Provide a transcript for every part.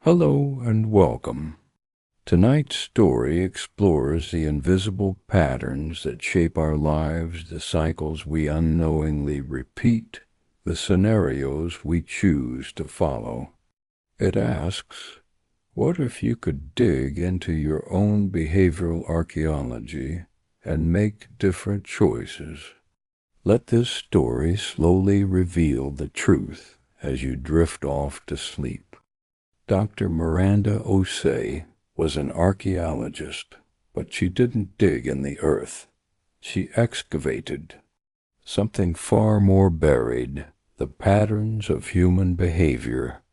Hello and welcome. Tonight's story explores the invisible patterns that shape our lives, the cycles we unknowingly repeat, the scenarios we choose to follow. It asks, what if you could dig into your own behavioral archaeology and make different choices? Let this story slowly reveal the truth as you drift off to sleep. Dr. Miranda Osei was an archaeologist, but she didn't dig in the earth. She excavated something far more buried, the patterns of human behavior.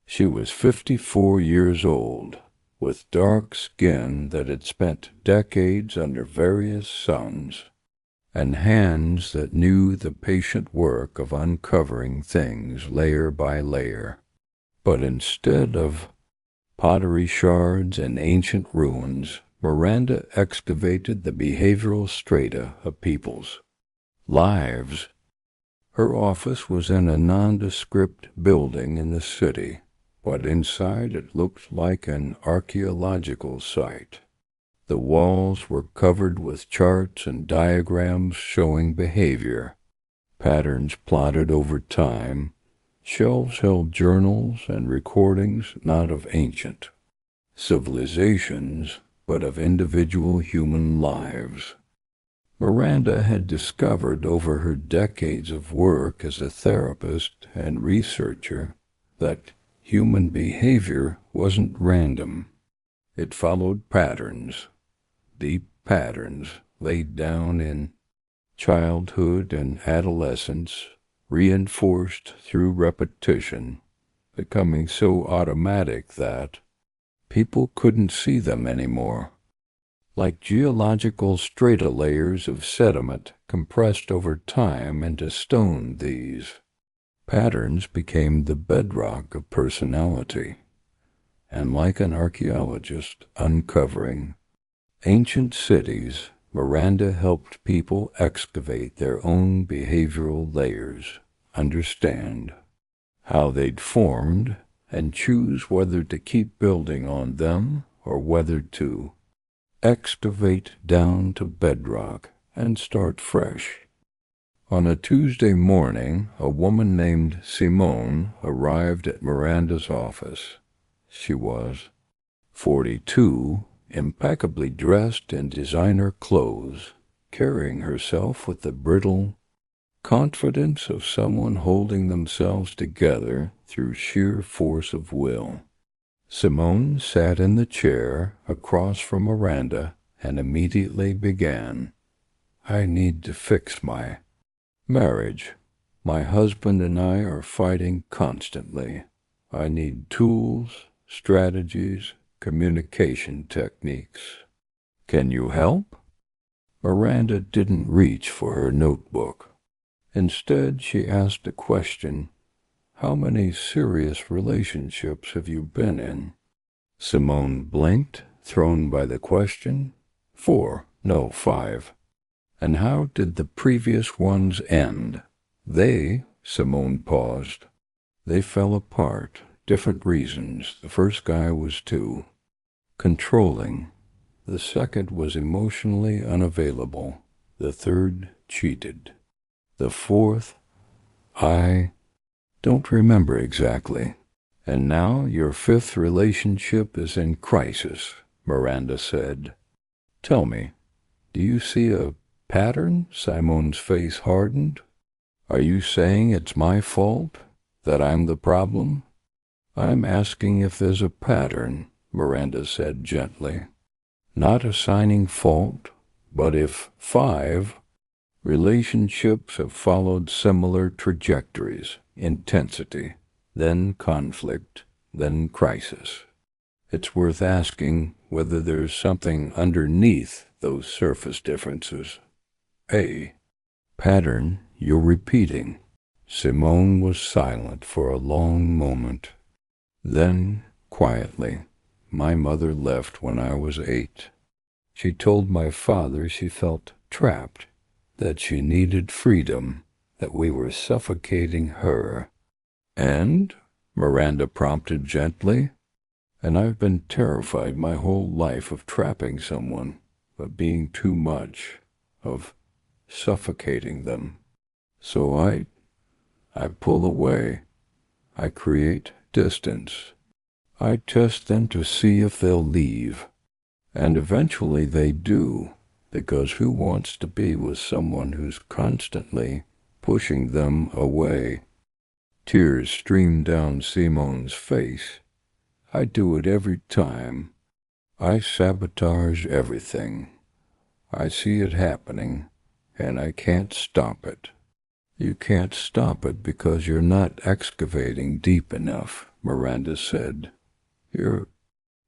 She was 54 years old, with dark skin that had spent decades under various suns, and hands that knew the patient work of uncovering things layer by layer. But instead of pottery shards and ancient ruins, Miranda excavated the behavioral strata of people's lives. Her office was in a nondescript building in the city, but inside it looked like an archaeological site. The walls were covered with charts and diagrams showing behavior, patterns plotted over time. Shelves held journals and recordings not of ancient civilizations, but of individual human lives. Miranda had discovered over her decades of work as a therapist and researcher that human behavior wasn't random. It followed patterns, deep patterns laid down in childhood and adolescence, reinforced through repetition, becoming so automatic that people couldn't see them anymore. Like geological strata layers of sediment compressed over time into stone, these patterns became the bedrock of personality. And like an archaeologist uncovering ancient cities, Miranda helped people excavate their own behavioral layers, understand how they'd formed, and choose whether to keep building on them or whether to excavate down to bedrock and start fresh. On a Tuesday morning, a woman named Simone arrived at Miranda's office. She was 42, impeccably dressed in designer clothes, carrying herself with the brittle confidence of someone holding themselves together through sheer force of will. Simone sat in the chair across from Miranda and immediately began. I need to fix my marriage. My husband and I are fighting constantly. I need tools, strategies, communication techniques. Can you help? Miranda didn't reach for her notebook. Instead, she asked a question. How many serious relationships have you been in? Simone blinked, thrown by the question. 4, no, 5. And how did the previous ones end? Simone paused. They fell apart. Different reasons. The first guy was too controlling. The second was emotionally unavailable. The third cheated. The fourth, I don't remember exactly. And now your fifth relationship is in crisis, Miranda said. Tell me, do you see a pattern? Simone's face hardened. Are you saying it's my fault? That I'm the problem? I'm asking if there's a pattern, Miranda said gently. Not assigning fault, but if 5 relationships have followed similar trajectories, intensity, then conflict, then crisis. It's worth asking whether there's something underneath those surface differences. A pattern you're repeating. Simone was silent for a long moment. Then, quietly, my mother left when I was 8. She told my father she felt trapped, that she needed freedom, that we were suffocating her. And, Miranda prompted gently, And I've been terrified my whole life of trapping someone, of being too much, of suffocating them. So I pull away. I create distance. I test them to see if they'll leave. And eventually they do, because who wants to be with someone who's constantly pushing them away? Tears streamed down Simone's face. I do it every time. I sabotage everything. I see it happening, and I can't stop it. You can't stop it because you're not excavating deep enough, Miranda said. You're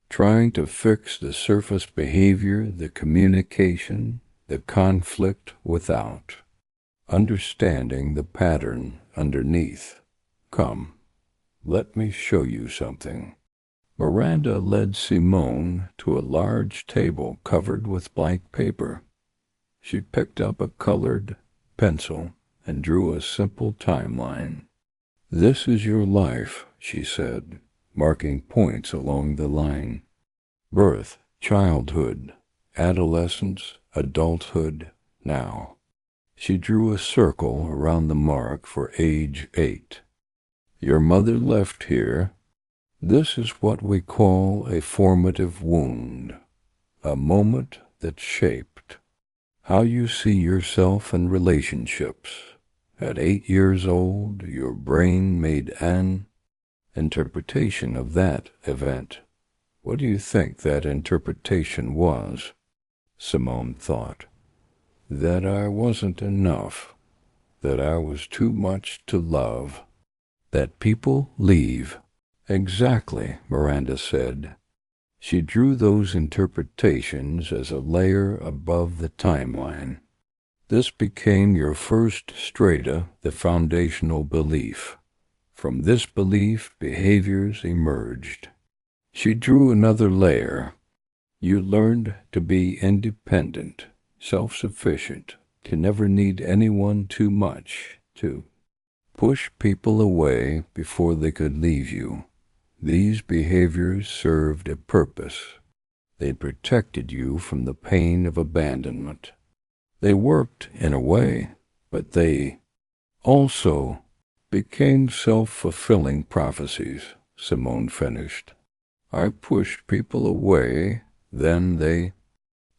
trying to fix the surface behavior, the communication, the conflict without understanding the pattern underneath. Come, let me show you something. Miranda led Simone to a large table covered with blank paper. She picked up a colored pencil and drew a simple timeline. This is your life, she said, marking points along the line. Birth, childhood, adolescence, adulthood, now. She drew a circle around the mark for age 8. Your mother left here. This is what we call a formative wound, a moment that shaped how you see yourself in relationships. At 8 years old, your brain made an interpretation of that event. What do you think that interpretation was? Simone thought. That I wasn't enough, that I was too much to love, that people leave. Exactly, Miranda said. She drew those interpretations as a layer above the timeline. This became your first strata, the foundational belief. From this belief, behaviors emerged. She drew another layer. You learned to be independent, self-sufficient, to never need anyone too much, to push people away before they could leave you. These behaviors served a purpose. They protected you from the pain of abandonment. They worked in a way, but they also became self-fulfilling prophecies, Simone finished. I push people away, then they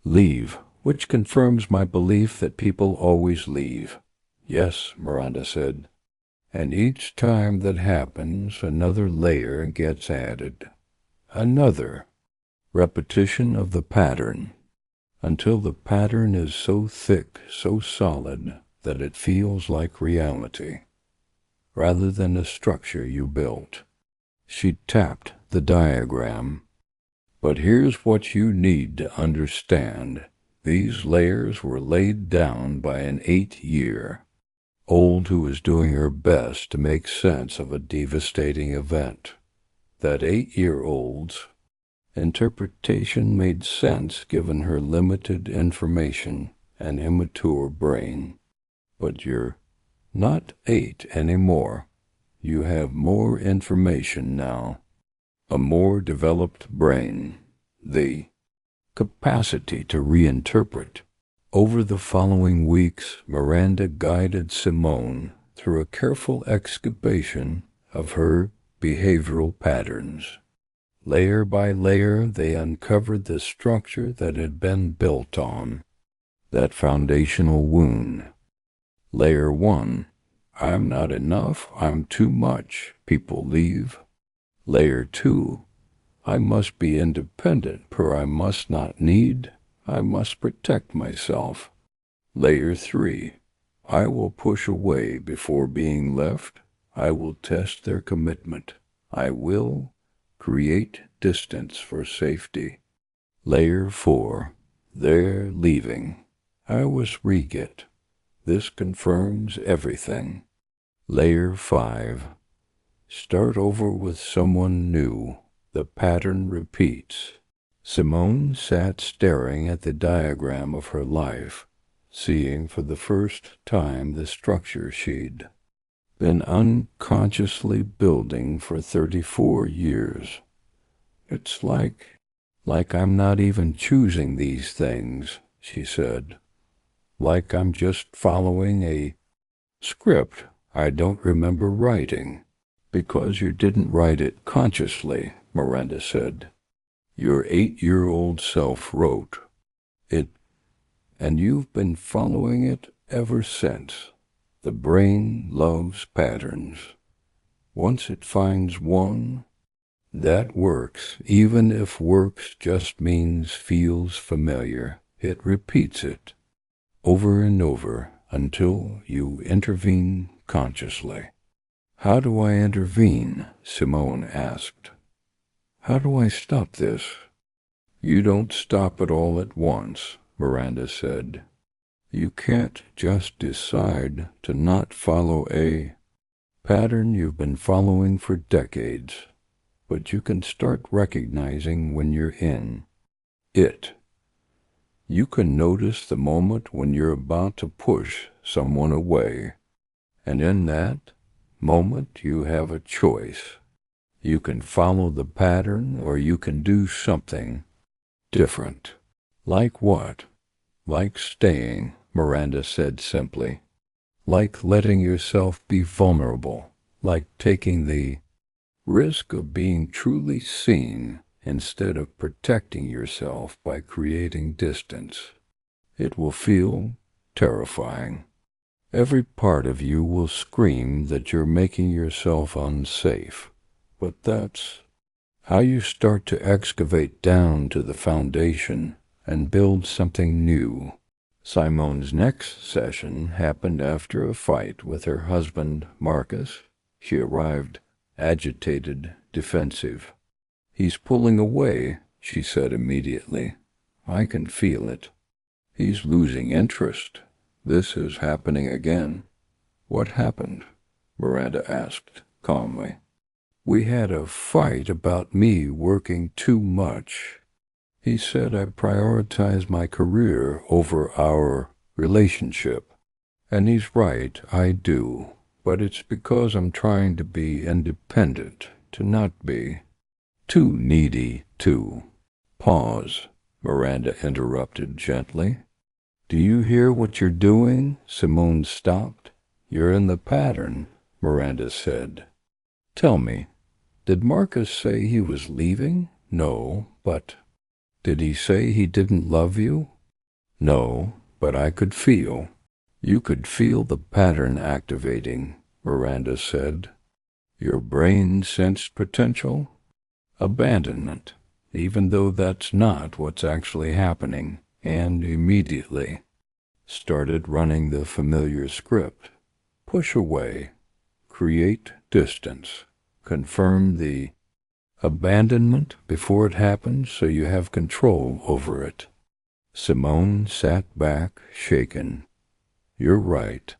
leave, which confirms my belief that people always leave. Yes, Miranda said. And each time that happens, another layer gets added. Another repetition of the pattern, until the pattern is so thick, so solid, that it feels like reality, rather than a structure you built. She tapped the diagram. But here's what you need to understand. These layers were laid down by an 8-year-old who was doing her best to make sense of a devastating event. That 8-year-old's interpretation made sense given her limited information and immature brain. But you're not 8 anymore. You have more information now, a more developed brain, the capacity to reinterpret. Over the following weeks, Miranda guided Simone through a careful excavation of her behavioral patterns. Layer by layer, they uncovered the structure that had been built on that foundational wound. Layer 1, I'm not enough, I'm too much, people leave. Layer 2, I must be independent, for I must not need, I must protect myself. Layer 3, I will push away before being left, I will test their commitment, I will create distance for safety. Layer 4, they're leaving, I was re-get. This confirms everything. Layer 5, start over with someone new. The pattern repeats. Simone sat staring at the diagram of her life, seeing for the first time the structure she'd been unconsciously building for 34 years. It's like I'm not even choosing these things, she said. Like I'm just following a script I don't remember writing. Because you didn't write it consciously, Miranda said. Your 8-year-old self wrote it, and you've been following it ever since. The brain loves patterns. Once it finds one, that works, even if works just means feels familiar. It repeats it over and over until you intervene consciously. How do I intervene? Simone asked. How do I stop this? You don't stop it all at once, Miranda said. You can't just decide to not follow a pattern you've been following for decades, but you can start recognizing when you're in it. You can notice the moment when you're about to push someone away, and in that moment you have a choice. You can follow the pattern or you can do something different. Like what? Like staying, Miranda said simply. Like letting yourself be vulnerable. Like taking the risk of being truly seen instead of protecting yourself by creating distance. It will feel terrifying. Every part of you will scream that you're making yourself unsafe. But that's how you start to excavate down to the foundation and build something new. Simone's next session happened after a fight with her husband, Marcus. She arrived agitated, defensive. He's pulling away, she said immediately. I can feel it. He's losing interest. This is happening again. What happened? Miranda asked calmly. We had a fight about me working too much. He said I prioritize my career over our relationship. And he's right, I do. But it's because I'm trying to be independent, to not be too needy, too. Pause, Miranda interrupted gently. Do you hear what you're doing? Simone stopped. You're in the pattern, Miranda said. Tell me, did Marcus say he was leaving? No, but did he say he didn't love you? No, but I could feel. You could feel the pattern activating, Miranda said. Your brain sensed potential? Abandonment, even though that's not what's actually happening, and immediately started running the familiar script. Push away, create distance, confirm the abandonment before it happens so you have control over it. Simone sat back, shaken. You're right.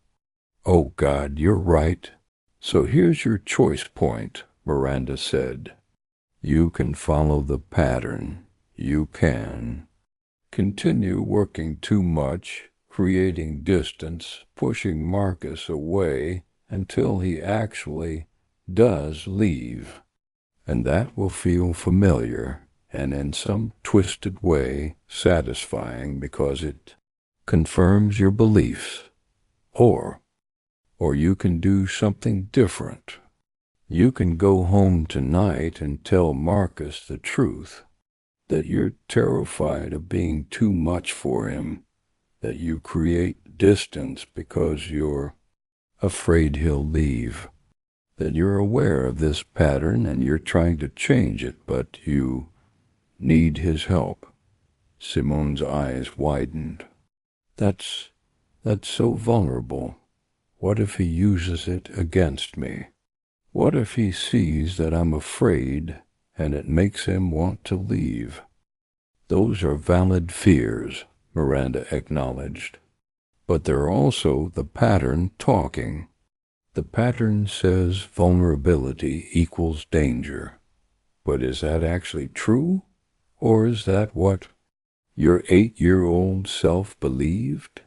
Oh, God, you're right. So here's your choice point, Miranda said. You can follow the pattern. You can continue working too much, creating distance, pushing Marcus away until he actually does leave. And that will feel familiar and in some twisted way satisfying because it confirms your beliefs. Or you can do something different. You can go home tonight and tell Marcus the truth, that you're terrified of being too much for him, that you create distance because you're afraid he'll leave, that you're aware of this pattern and you're trying to change it, but you need his help. Simone's eyes widened. That's so vulnerable. What if he uses it against me? What if he sees that I'm afraid and it makes him want to leave? Those are valid fears, Miranda acknowledged. But they're also the pattern talking. The pattern says vulnerability equals danger. But is that actually true? Or is that what your 8-year-old self believed?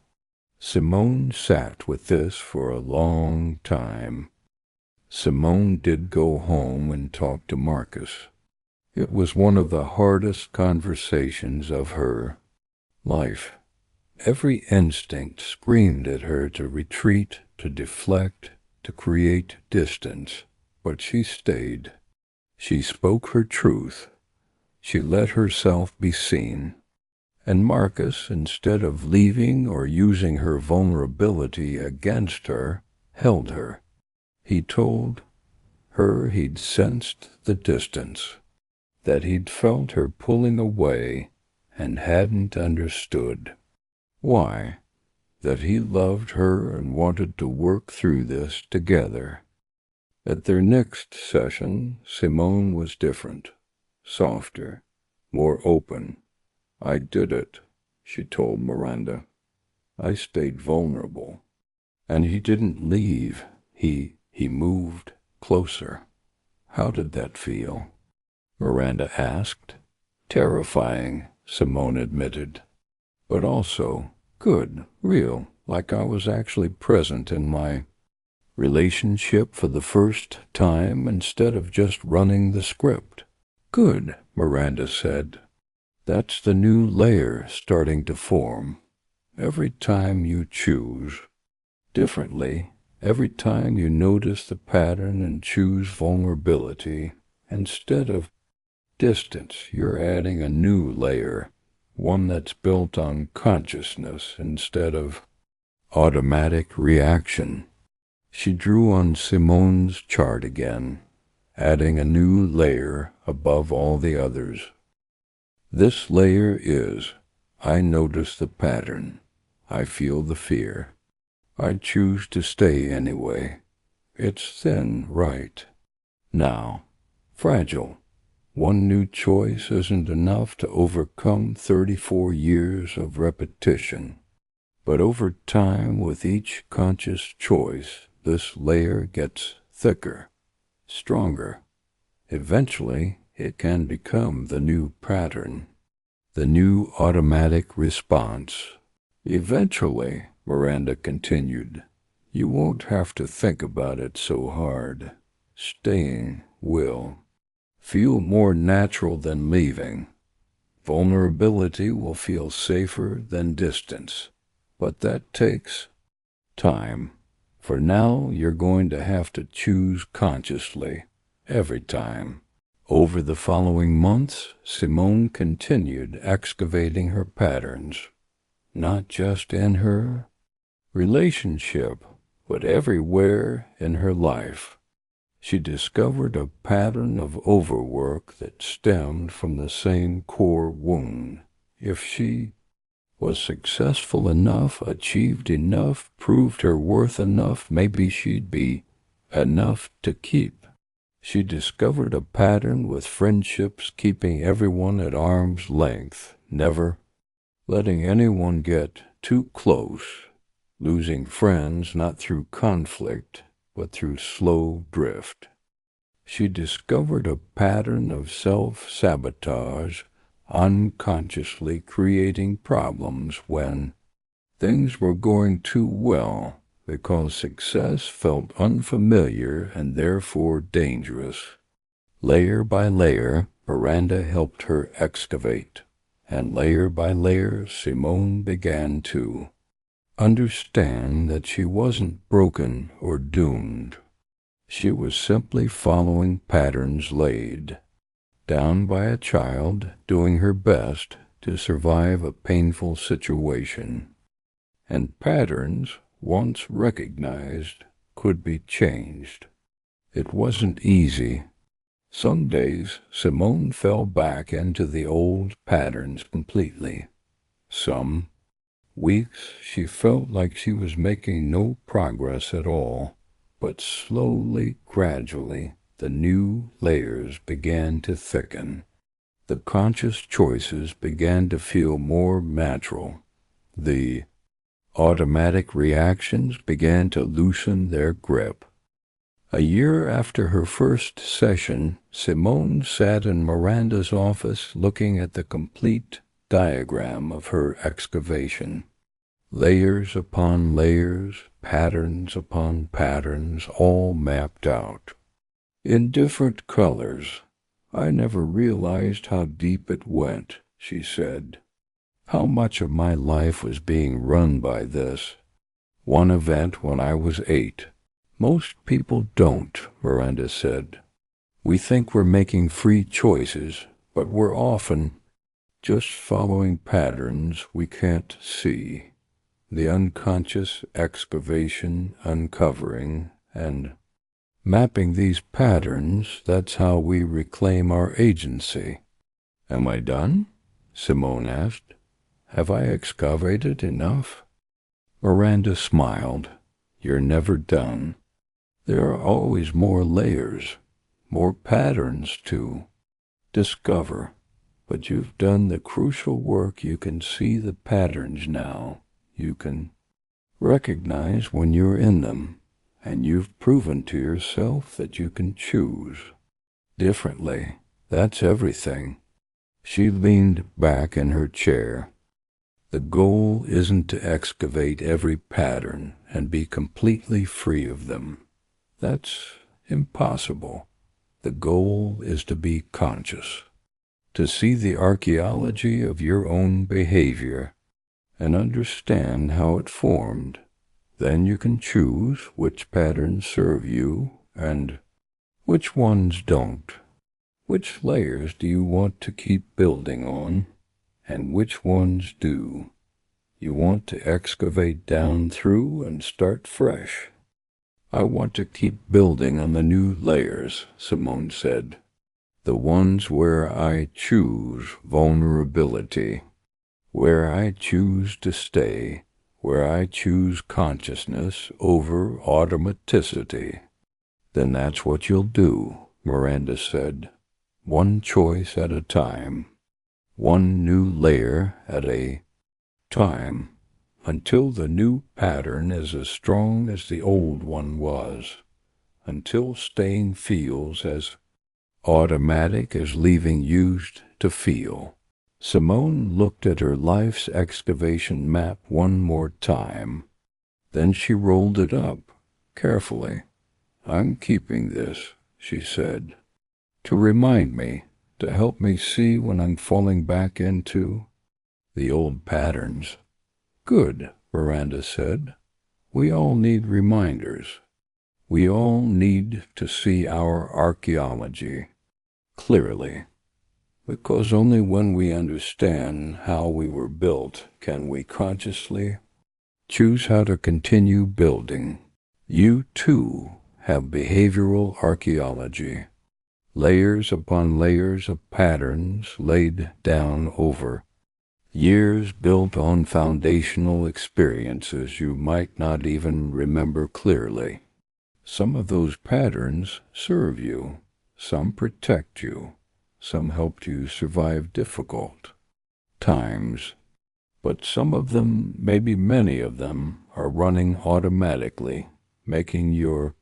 Simone sat with this for a long time. Simone did go home and talk to Marcus. It was one of the hardest conversations of her life. Every instinct screamed at her to retreat, to deflect, to create distance. But she stayed. She spoke her truth. She let herself be seen. And Marcus, instead of leaving or using her vulnerability against her, held her. He told her he'd sensed the distance, that he'd felt her pulling away and hadn't understood why, that he loved her and wanted to work through this together. At their next session, Simone was different, softer, more open. "I did it," she told Miranda. "I stayed vulnerable." And he didn't leave. He moved closer. "How did that feel?" Miranda asked. "Terrifying," Simone admitted. "But also good, real, like I was actually present in my relationship for the first time instead of just running the script." "Good," Miranda said. "That's the new layer starting to form. Every time you choose differently, every time you notice the pattern and choose vulnerability instead of distance, you're adding a new layer, one that's built on consciousness instead of automatic reaction." She drew on Simone's chart again, adding a new layer above all the others. "This layer is, I notice the pattern. I feel the fear. I choose to stay anyway. It's thin, right? Now, fragile. One new choice isn't enough to overcome 34 years of repetition. But over time, with each conscious choice, this layer gets thicker, stronger. Eventually, it can become the new pattern, the new automatic response. Eventually," Miranda continued, "you won't have to think about it so hard. Staying will feel more natural than leaving. Vulnerability will feel safer than distance. But that takes time. For now, you're going to have to choose consciously, every time." Over the following months, Simone continued excavating her patterns, not just in her relationship, but everywhere in her life. She discovered a pattern of overwork that stemmed from the same core wound. If she was successful enough, achieved enough, proved her worth enough, maybe she'd be enough to keep. She discovered a pattern with friendships keeping everyone at arm's length, never letting anyone get too close, losing friends not through conflict, but through slow drift. She discovered a pattern of self-sabotage, unconsciously creating problems when things were going too well, because success felt unfamiliar and therefore dangerous. Layer by layer, Miranda helped her excavate, and layer by layer, Simone began to understand that she wasn't broken or doomed. She was simply following patterns laid down by a child doing her best to survive a painful situation. And patterns, once recognized, could be changed. It wasn't easy. Some days, Simone fell back into the old patterns completely. Some weeks, she felt like she was making no progress at all. But slowly, gradually, the new layers began to thicken. The conscious choices began to feel more natural. The automatic reactions began to loosen their grip. A year after her first session, Simone sat in Miranda's office looking at the complete diagram of her excavation. Layers upon layers, patterns upon patterns, all mapped out. In different colors, I never realized how deep it went, she said. How much of my life was being run by this one event when I was 8. Most people don't, Miranda said. We think we're making free choices, but we're often just following patterns we can't see. The unconscious excavation, uncovering, and mapping these patterns, that's how we reclaim our agency. Am I done? Simone asked. Have I excavated enough? Miranda smiled. You're never done. There are always more layers, more patterns to discover. But you've done the crucial work. You can see the patterns now. You can recognize when you're in them. And you've proven to yourself that you can choose differently. That's everything. She leaned back in her chair. The goal isn't to excavate every pattern and be completely free of them. That's impossible. The goal is to be conscious, to see the archaeology of your own behavior and understand how it formed. Then you can choose which patterns serve you and which ones don't. Which layers do you want to keep building on, and which ones do you want to excavate down through and start fresh? I want to keep building on the new layers, Simone said. The ones where I choose vulnerability, where I choose to stay, where I choose consciousness over automaticity. Then that's what you'll do, Miranda said. One choice at a time, one new layer at a time, until the new pattern is as strong as the old one was, until staying feels as automatic as leaving used to feel. Simone looked at her life's excavation map one more time. Then she rolled it up, carefully. I'm keeping this, she said, to remind me, to help me see when I'm falling back into the old patterns. Good, Miranda said. We all need reminders. We all need to see our archaeology clearly, because only when we understand how we were built can we consciously choose how to continue building. You, too, have behavioral archaeology, layers upon layers of patterns laid down over years, built on foundational experiences you might not even remember clearly. Some of those patterns serve you, some protect you, some helped you survive difficult times, but some of them, maybe many of them, are running automatically, making your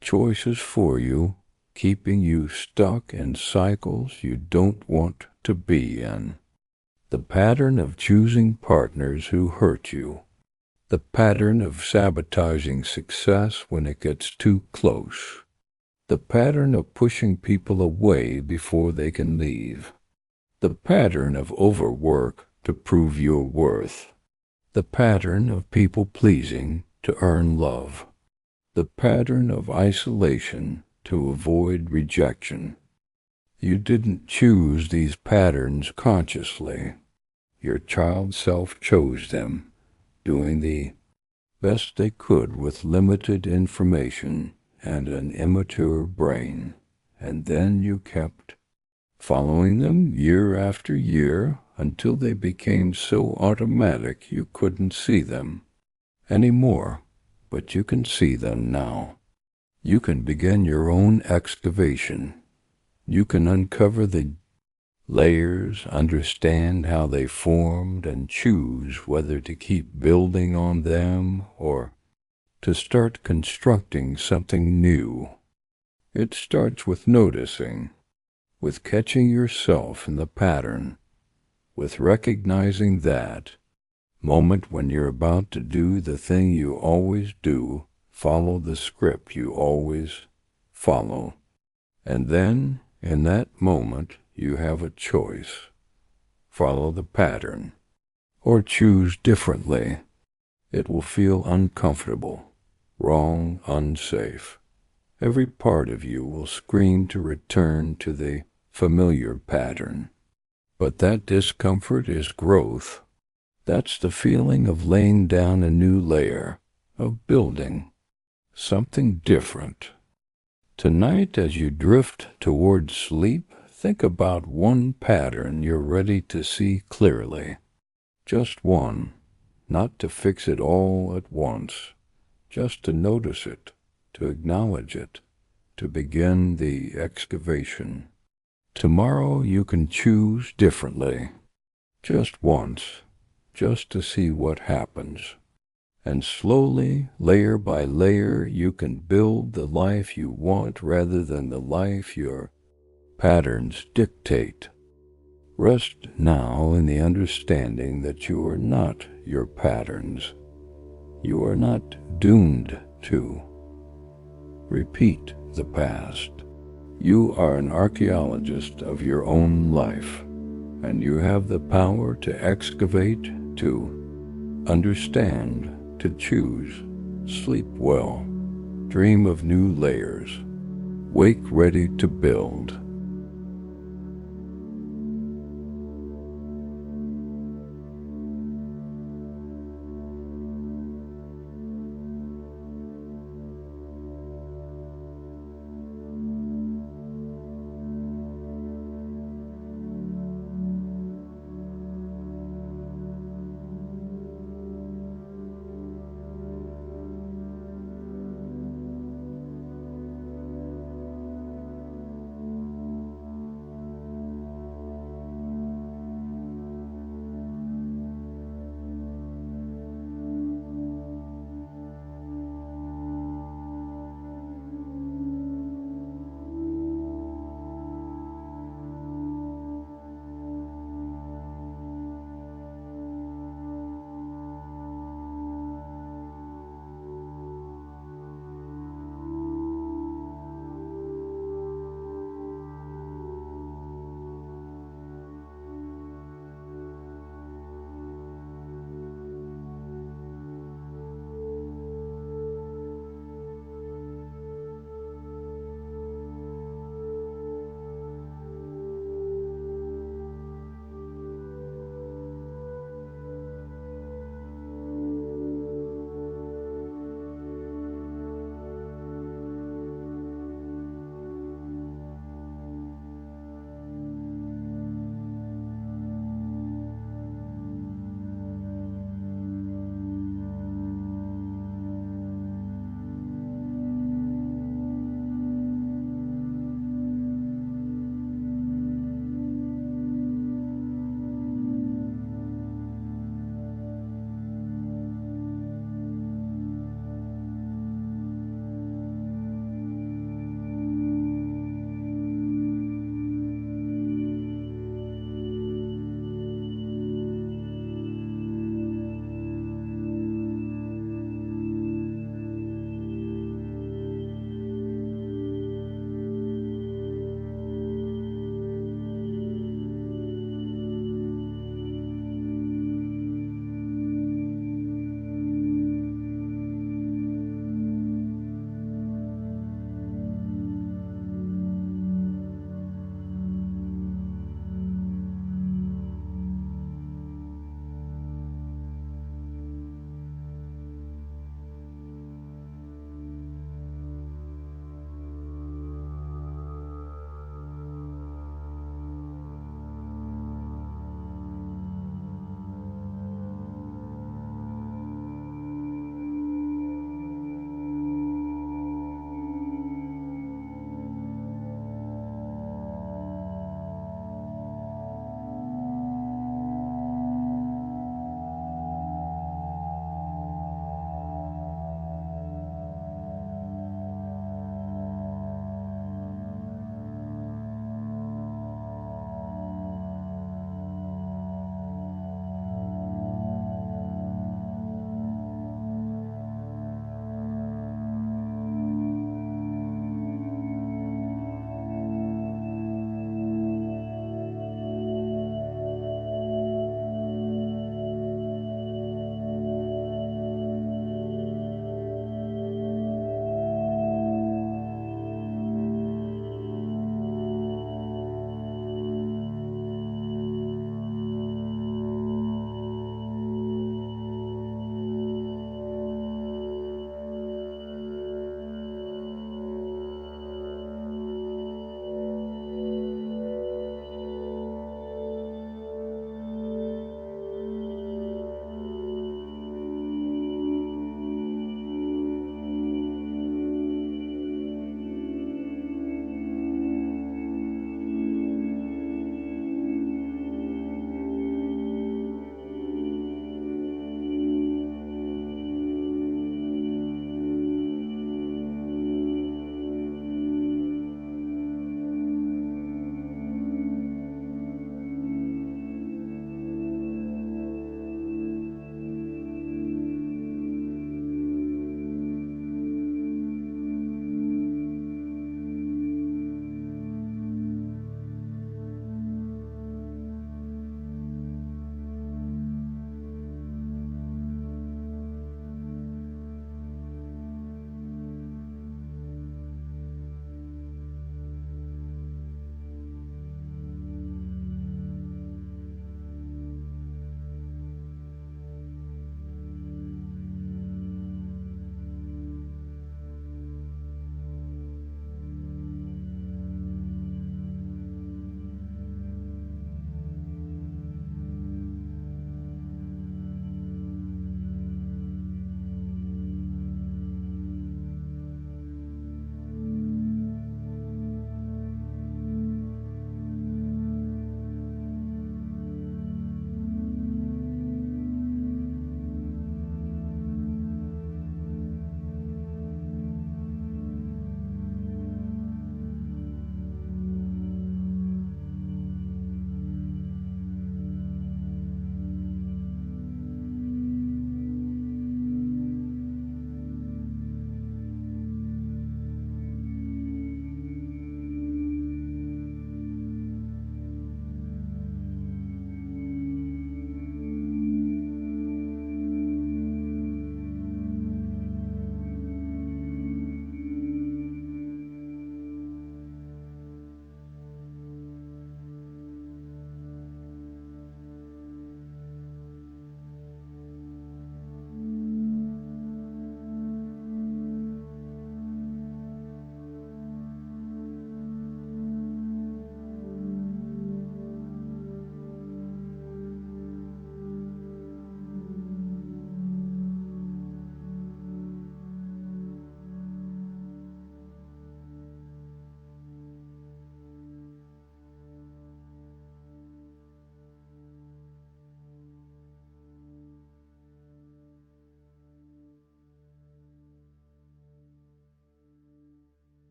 choices for you, keeping you stuck in cycles you don't want to be in. The pattern of choosing partners who hurt you, the pattern of sabotaging success when it gets too close, the pattern of pushing people away before they can leave, the pattern of overwork to prove your worth, the pattern of people-pleasing to earn love, the pattern of isolation to avoid rejection. You didn't choose these patterns consciously. Your child self chose them, doing the best they could with limited information and an immature brain. And then you kept following them year after year until they became so automatic you couldn't see them anymore. But you can see them now. You can begin your own excavation. You can uncover the layers, understand how they formed, and choose whether to keep building on them or to start constructing something new. It starts with noticing, with catching yourself in the pattern, with recognizing that moment when you're about to do the thing you always do, follow the script you always follow. And then In that moment, you have a choice. Follow the pattern, or choose differently. It will feel uncomfortable, wrong, unsafe. Every part of you will scream to return to the familiar pattern. But that discomfort is growth. That's the feeling of laying down a new layer, of building something different. Tonight, as you drift toward sleep, think about one pattern you're ready to see clearly. Just one, not to fix it all at once, just to notice it, to acknowledge it, to begin the excavation. Tomorrow you can choose differently, just once, just to see what happens. And slowly, layer by layer, you can build the life you want rather than the life your patterns dictate. Rest now in the understanding that you are not your patterns. You are not doomed to repeat the past. You are an archaeologist of your own life, and you have the power to excavate, to understand, to choose. Sleep well. Dream of new layers. Wake ready to build.